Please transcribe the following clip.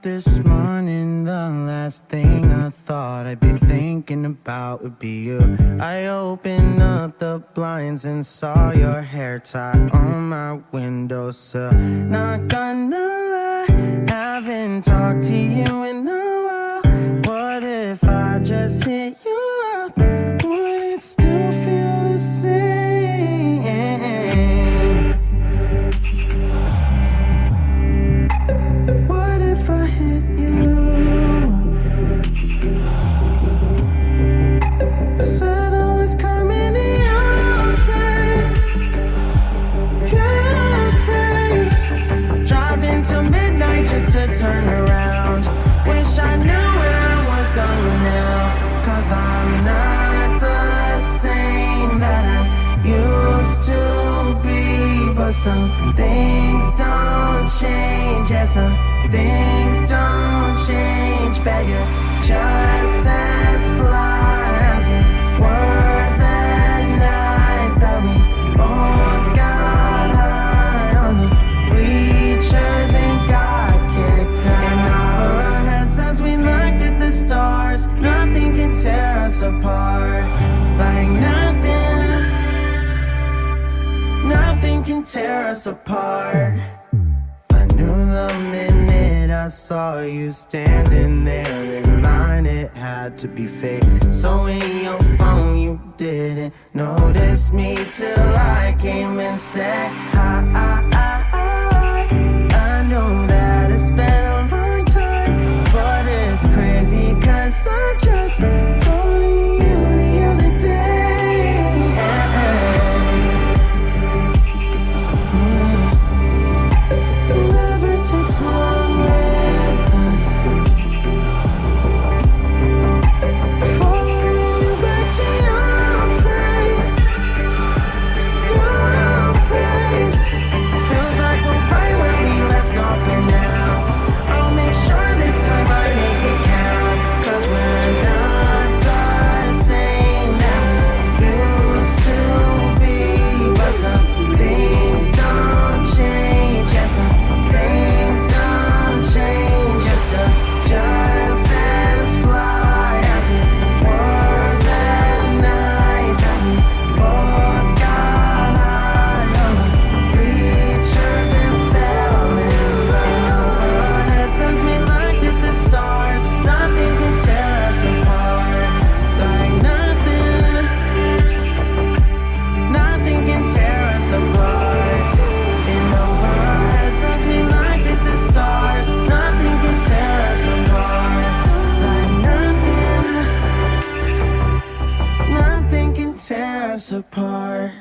this morning, the last thing I thought I'd be thinking about would be you. I opened up the blinds and saw your hair tie on my windowsill. Not gonna lie, haven't talked to you in a while. What if I just hit you up? Would it still feel the same? What if I hit you? Said I was coming to your place. Driving till midnight just to turn around. Wish I knew where I was going now. 'Cause I'm not the same that I used to be. But some things don't change. Yeah, some things don't change. Bet you're just as fly as you were that night that we both got high on the bleachers and got kicked out. In our heads as we looked at the stars, nothing can tear us apart. Like nothing can tear us apart. I knew the minute I saw you standing there in line, it had to be fake. So in your phone you didn't notice me till I came and said hi. I know that it's been a long time, but it's crazy 'cause I just thought of you the other day. Never takes long with us. Following you back to your place. Feels like we're right where we left off, and now I'll make sure this time I make it count. 'Cause we're not the same that we used to be. But some things don't change. Yes, some things don't change. Just as fly as you were that night that we both got high on the bleachers and fell in love. Heads as we looked at the stars, nothing can tear us apart. Like nothing can tear us apart. In over our heads as we looked at the stars, nothing can tear us apart. Like nothing can tear us apart.